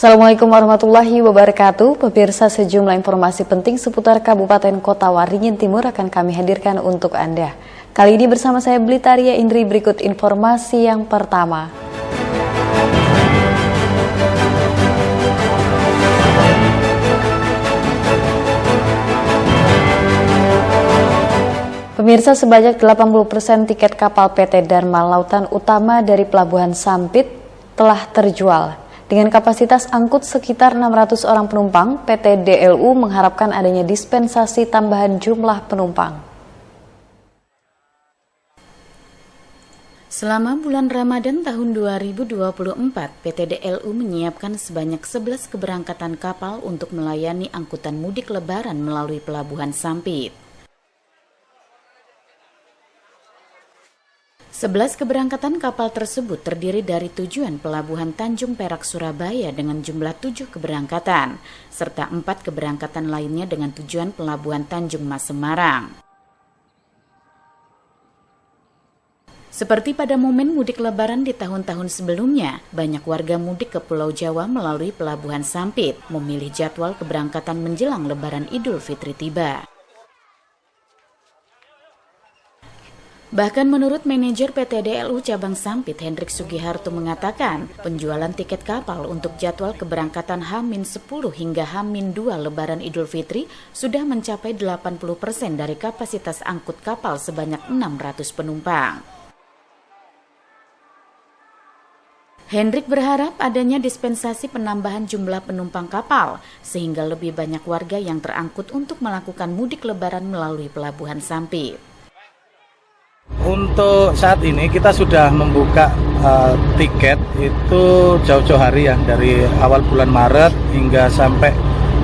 Assalamualaikum warahmatullahi wabarakatuh. Pemirsa, sejumlah informasi penting seputar Kabupaten Kota Waringin Timur akan kami hadirkan untuk Anda. Kali ini bersama saya Blitaria Indri, berikut informasi yang pertama. Pemirsa, sebanyak 80% tiket kapal PT Dharma Lautan Utama dari Pelabuhan Sampit telah terjual. Dengan kapasitas angkut sekitar 600 orang penumpang, PT DLU mengharapkan adanya dispensasi tambahan jumlah penumpang. Selama bulan Ramadan tahun 2024, PT DLU menyiapkan sebanyak 11 keberangkatan kapal untuk melayani angkutan mudik lebaran melalui Pelabuhan Sampit. 11 keberangkatan kapal tersebut terdiri dari tujuan Pelabuhan Tanjung Perak Surabaya dengan jumlah 7 keberangkatan, serta 4 keberangkatan lainnya dengan tujuan Pelabuhan Tanjung Mas Semarang. Seperti pada momen mudik lebaran di tahun-tahun sebelumnya, banyak warga mudik ke Pulau Jawa melalui Pelabuhan Sampit, memilih jadwal keberangkatan menjelang Lebaran Idul Fitri tiba. Bahkan menurut manajer PT DLU Cabang Sampit Hendrik Sugiharto mengatakan, penjualan tiket kapal untuk jadwal keberangkatan H-10 hingga H-2 Lebaran Idul Fitri sudah mencapai 80% dari kapasitas angkut kapal sebanyak 600 penumpang. Hendrik berharap adanya dispensasi penambahan jumlah penumpang kapal, sehingga lebih banyak warga yang terangkut untuk melakukan mudik lebaran melalui Pelabuhan Sampit. Untuk saat ini kita sudah membuka tiket itu jauh-jauh hari ya, dari awal bulan Maret hingga sampai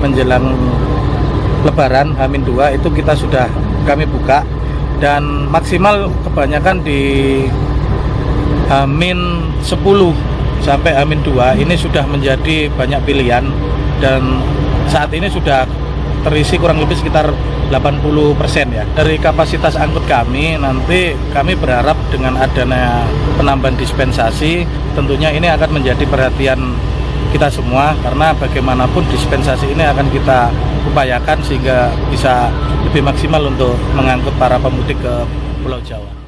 menjelang Lebaran H-2 itu kami buka, dan maksimal kebanyakan di H-10 sampai H-2 ini sudah menjadi banyak pilihan, dan saat ini sudah terisi kurang lebih sekitar 80% ya. Dari kapasitas angkut kami, nanti kami berharap dengan adanya penambahan dispensasi, tentunya ini akan menjadi perhatian kita semua, karena bagaimanapun dispensasi ini akan kita upayakan sehingga bisa lebih maksimal untuk mengangkut para pemudik ke Pulau Jawa.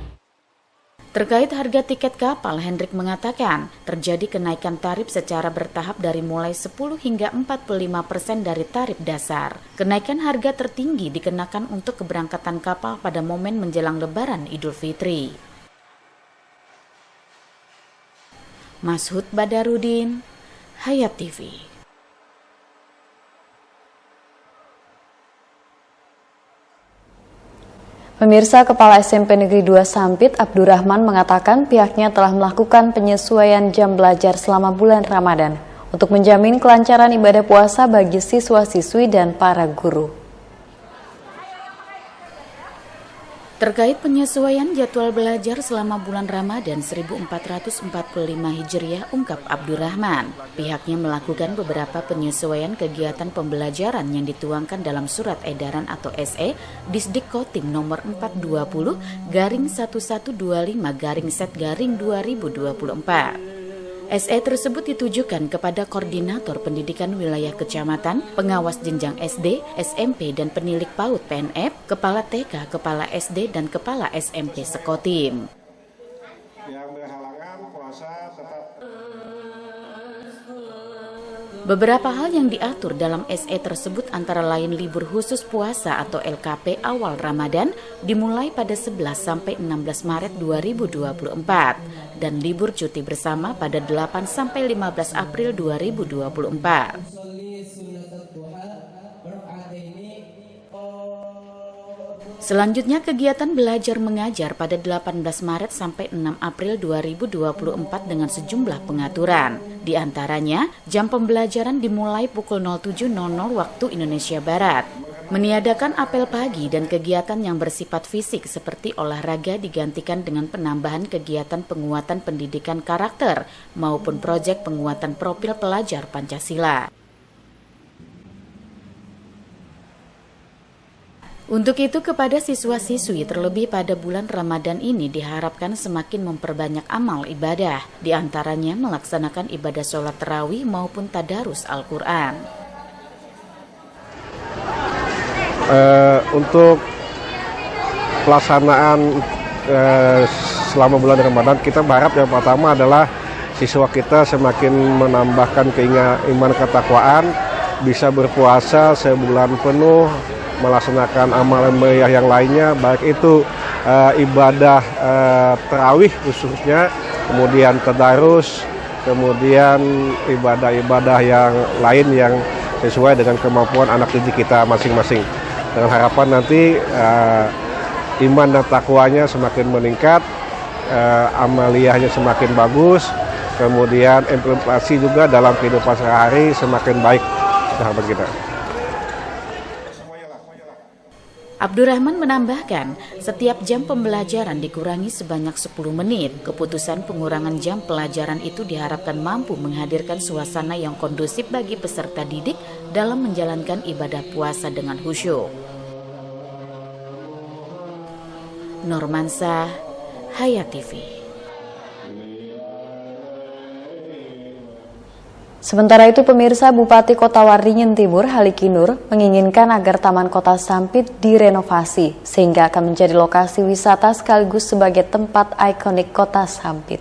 Terkait harga tiket kapal, Hendrik mengatakan terjadi kenaikan tarif secara bertahap dari mulai 10 hingga 45% dari tarif dasar. Kenaikan harga tertinggi dikenakan untuk keberangkatan kapal pada momen menjelang Lebaran Idul Fitri. Mashud Badarudin, Hayat TV. Pemirsa, Kepala SMP Negeri 2 Sampit, Abdurrahman, mengatakan pihaknya telah melakukan penyesuaian jam belajar selama bulan Ramadan untuk menjamin kelancaran ibadah puasa bagi siswa-siswi dan para guru. Terkait penyesuaian jadwal belajar selama bulan Ramadan 1445 Hijriah, ungkap Abdurrahman, pihaknya melakukan beberapa penyesuaian kegiatan pembelajaran yang dituangkan dalam surat edaran atau SE Disdik Kotim nomor 420/1125/Set/2024. SE tersebut ditujukan kepada koordinator pendidikan wilayah kecamatan, pengawas jenjang SD, SMP, dan penilik PAUD PNF, kepala TK, kepala SD, dan kepala SMP Sekotim. Beberapa hal yang diatur dalam SE tersebut antara lain libur khusus puasa atau LKP awal Ramadan dimulai pada 11 sampai 16 Maret 2024 dan libur cuti bersama pada 8 sampai 15 April 2024. Selanjutnya, kegiatan belajar mengajar pada 18 Maret sampai 6 April 2024 dengan sejumlah pengaturan. Di antaranya, jam pembelajaran dimulai pukul 07.00 waktu Indonesia Barat. Meniadakan apel pagi dan kegiatan yang bersifat fisik seperti olahraga digantikan dengan penambahan kegiatan penguatan pendidikan karakter maupun proyek penguatan profil pelajar Pancasila. Untuk itu kepada siswa-siswi terlebih pada bulan Ramadan ini diharapkan semakin memperbanyak amal ibadah, diantaranya melaksanakan ibadah sholat tarawih maupun tadarus Al-Quran. Untuk pelaksanaan selama bulan Ramadan, kita berharap yang pertama adalah siswa kita semakin menambahkan iman ketakwaan, bisa berpuasa sebulan penuh, melaksanakan amalan meriah yang lainnya, baik itu ibadah tarawih khususnya, kemudian tadarus, kemudian ibadah-ibadah yang lain yang sesuai dengan kemampuan anak didik kita masing-masing. Dengan harapan nanti iman dan takwanya semakin meningkat, amaliyahnya semakin bagus, kemudian implementasi juga dalam kehidupan sehari-hari semakin baik. Itu harapan kita. Abdurrahman menambahkan, setiap jam pembelajaran dikurangi sebanyak 10 menit. Keputusan pengurangan jam pelajaran itu diharapkan mampu menghadirkan suasana yang kondusif bagi peserta didik dalam menjalankan ibadah puasa dengan khusyuk. Normansa, Hayat TV. Sementara itu pemirsa, Bupati Kota Waringin Timur Haliki Nur menginginkan agar Taman Kota Sampit direnovasi sehingga akan menjadi lokasi wisata sekaligus sebagai tempat ikonik Kota Sampit.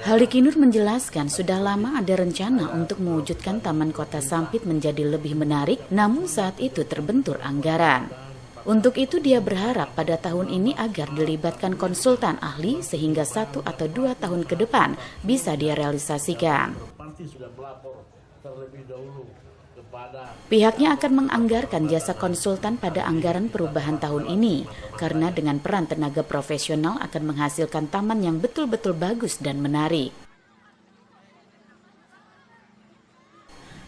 Haliki Nur menjelaskan sudah lama ada rencana untuk mewujudkan Taman Kota Sampit menjadi lebih menarik, namun saat itu terbentur anggaran. Untuk itu dia berharap pada tahun ini agar dilibatkan konsultan ahli sehingga 1 atau 2 tahun ke depan bisa direalisasikan. Pihaknya akan menganggarkan jasa konsultan pada anggaran perubahan tahun ini karena dengan peran tenaga profesional akan menghasilkan taman yang betul-betul bagus dan menarik.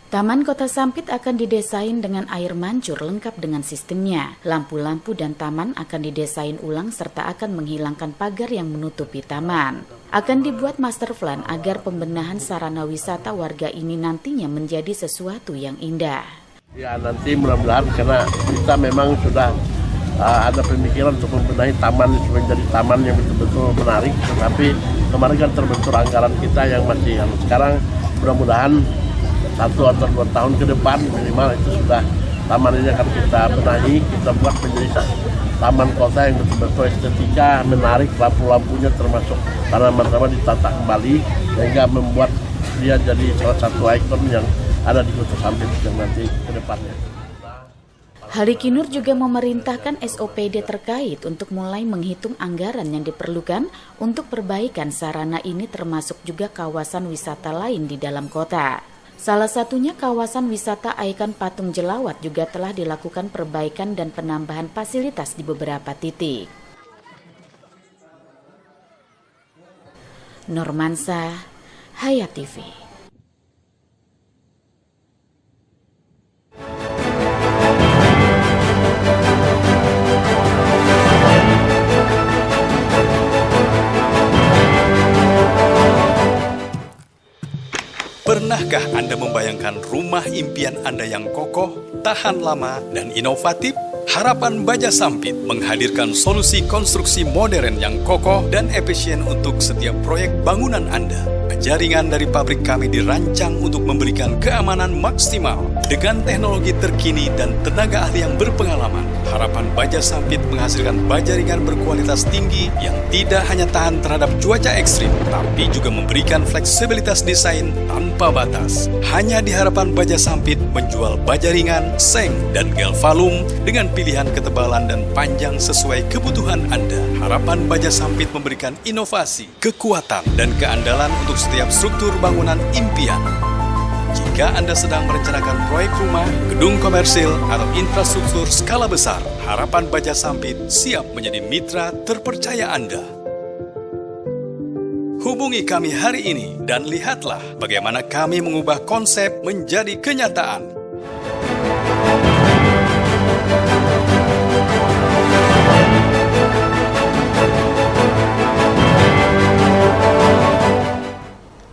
Taman Kota Sampit akan didesain dengan air mancur lengkap dengan sistemnya. Lampu-lampu dan taman akan didesain ulang serta akan menghilangkan pagar yang menutupi taman. Akan dibuat master plan agar pembenahan sarana wisata warga ini nantinya menjadi sesuatu yang indah. Ya nanti mudah-mudahan karena kita memang sudah ada pemikiran untuk membenahi taman supaya menjadi taman yang betul-betul menarik. Tetapi kemarin kan terbentur anggaran kita yang masih sekarang mudah-mudahan 1 atau 2 tahun ke depan minimal itu sudah taman ini akan kita benahi, kita buat menjadi taman kota yang betul-betul estetika, menarik, lampu-lampunya termasuk tanaman-tanaman ditata kembali sehingga membuat dia jadi salah satu ikon yang ada di Kota Sampit yang nanti ke depannya. Haliki Nur juga memerintahkan SOPD terkait untuk mulai menghitung anggaran yang diperlukan untuk perbaikan sarana ini termasuk juga kawasan wisata lain di dalam kota. Salah satunya kawasan wisata ikon Patung Jelawat juga telah dilakukan perbaikan dan penambahan fasilitas di beberapa titik. Normansa, Hayat TV. Pernahkah Anda membayangkan rumah impian Anda yang kokoh, tahan lama, dan inovatif? Harapan Baja Sampit menghadirkan solusi konstruksi modern yang kokoh dan efisien untuk setiap proyek bangunan Anda. Jaringan dari pabrik kami dirancang untuk memberikan keamanan maksimal dengan teknologi terkini dan tenaga ahli yang berpengalaman. Harapan Baja Sampit menghasilkan baja ringan berkualitas tinggi yang tidak hanya tahan terhadap cuaca ekstrim, tapi juga memberikan fleksibilitas desain tanpa batas. Hanya di Harapan Baja Sampit menjual baja ringan, seng, dan galvalum dengan pilihan ketebalan dan panjang sesuai kebutuhan Anda. Harapan Baja Sampit memberikan inovasi, kekuatan, dan keandalan untuk setiap struktur bangunan impian. Jika Anda sedang merencanakan proyek rumah, gedung komersil, atau infrastruktur skala besar, Harapan Baja Sampit siap menjadi mitra terpercaya Anda. Hubungi kami hari ini dan lihatlah bagaimana kami mengubah konsep menjadi kenyataan.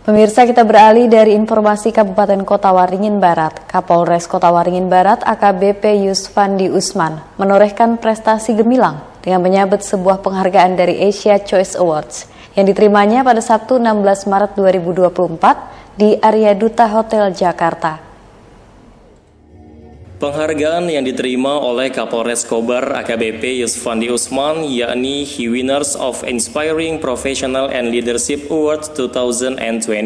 Pemirsa, kita beralih dari informasi Kabupaten Kota Waringin Barat. Kapolres Kota Waringin Barat AKBP Yusfandi Usman menorehkan prestasi gemilang dengan menyabet sebuah penghargaan dari Asia Choice Awards yang diterimanya pada Sabtu 16 Maret 2024 di Arya Duta Hotel Jakarta. Penghargaan yang diterima oleh Kapolres Kobar AKBP Yusfandi Usman yakni He Winners of Inspiring Professional and Leadership Award 2024.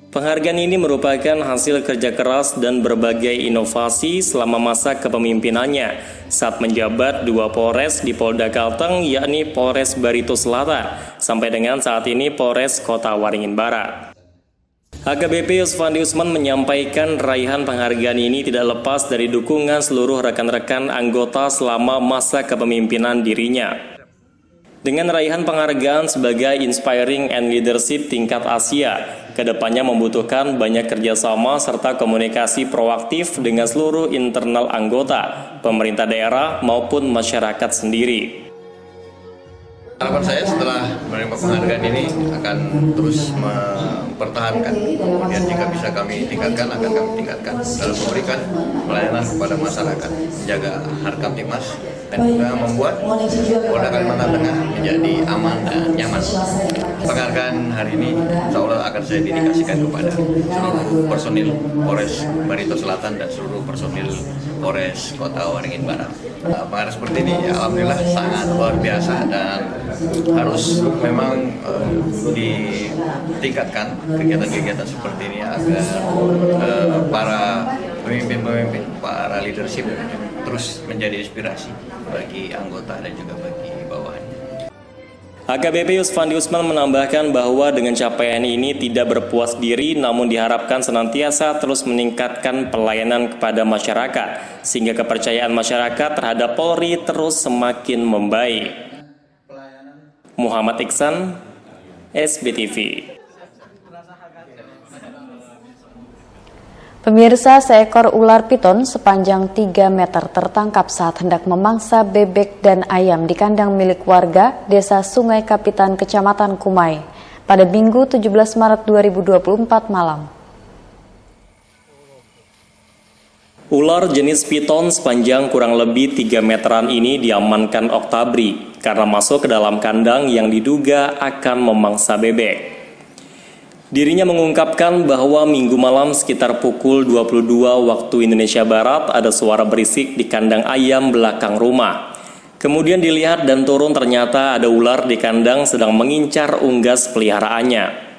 Penghargaan ini merupakan hasil kerja keras dan berbagai inovasi selama masa kepemimpinannya saat menjabat dua Polres di Polda Kalteng yakni Polres Barito Selatan sampai dengan saat ini Polres Kota Waringin Barat. AKBP Yusfandi Usman menyampaikan raihan penghargaan ini tidak lepas dari dukungan seluruh rekan-rekan anggota selama masa kepemimpinan dirinya. Dengan raihan penghargaan sebagai Inspiring and Leadership tingkat Asia, kedepannya membutuhkan banyak kerjasama serta komunikasi proaktif dengan seluruh internal anggota, pemerintah daerah maupun masyarakat sendiri. Harapan saya setelah menerima penghargaan ini akan terus mempertahankan, kemudian jika bisa kami tingkatkan akan kami tingkatkan dalam memberikan pelayanan kepada masyarakat, menjaga harkat timnas dan juga membuat Polda Kalimantan Tengah menjadi aman dan nyaman. Penghargaan hari ini insya Allah akan saya dedikasikan kepada seluruh personil Polres Barito Selatan dan seluruh personil Polres Kota Waringin Barat. Penghargaan seperti ini ya, alhamdulillah sangat luar biasa dan harus memang ditingkatkan kegiatan-kegiatan seperti ini agar para pemimpin-pemimpin, para leadership terus menjadi inspirasi bagi anggota dan juga bagi bawahannya. AKBP Yusfandi Usman menambahkan bahwa dengan capaian ini tidak berpuas diri namun diharapkan senantiasa terus meningkatkan pelayanan kepada masyarakat sehingga kepercayaan masyarakat terhadap Polri terus semakin membaik. Muhammad Iksan, SBTV. Pemirsa, seekor ular piton sepanjang 3 meter tertangkap saat hendak memangsa bebek dan ayam di kandang milik warga Desa Sungai Kapitan, Kecamatan Kumai pada Minggu 17 Maret 2024 malam. Ular jenis piton sepanjang kurang lebih 3 meteran ini diamankan Oktabri karena masuk ke dalam kandang yang diduga akan memangsa bebek. Dirinya mengungkapkan bahwa minggu malam sekitar pukul 22 waktu Indonesia Barat ada suara berisik di kandang ayam belakang rumah. Kemudian dilihat dan turun ternyata ada ular di kandang sedang mengincar unggas peliharaannya.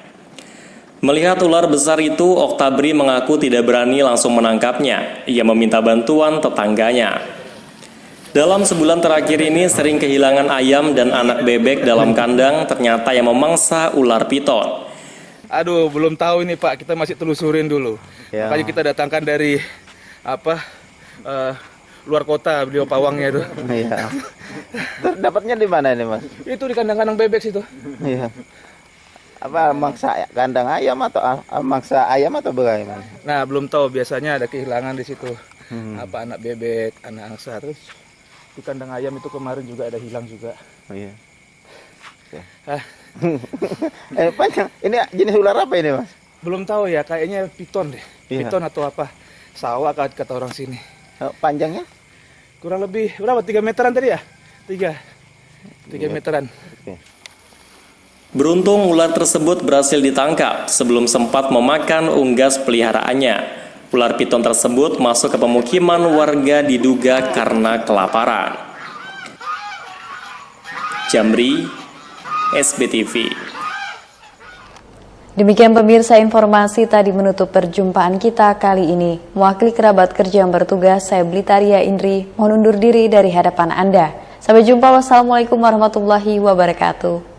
Melihat ular besar itu, Oktabri mengaku tidak berani langsung menangkapnya. Ia meminta bantuan tetangganya. Dalam sebulan terakhir ini sering kehilangan ayam dan anak bebek dalam kandang ternyata yang memangsa ular piton. Aduh, belum tahu ini Pak, kita masih telusurin dulu. Ya. Makanya kita datangkan dari luar kota, beliau pawangnya itu. Iya. Dapatnya di mana ini Mas? Itu di kandang-kandang bebek situ. Iya. Apa mangsa kandang ayam atau mangsa ayam atau bagaimana? Nah, belum tahu, biasanya ada kehilangan di situ. Apa anak bebek, anak angsa. Terus di kandang ayam itu kemarin juga ada hilang juga. Oh, iya. Panjang. Ini jenis ular apa ini Mas? Belum tahu ya, kayaknya piton deh. Iya. Piton atau apa? Sawah kata orang sini. Panjangnya? Kurang lebih berapa? 3 meteran tadi ya? 3 meteran. Oke. Beruntung ular tersebut berhasil ditangkap sebelum sempat memakan unggas peliharaannya. Ular piton tersebut masuk ke pemukiman warga diduga karena kelaparan. Jamri, SBTV. Demikian pemirsa, informasi tadi menutup perjumpaan kita kali ini. Mewakili kerabat kerja yang bertugas, saya Blitaria Indri mohon undur diri dari hadapan Anda. Sampai jumpa, wassalamualaikum warahmatullahi wabarakatuh.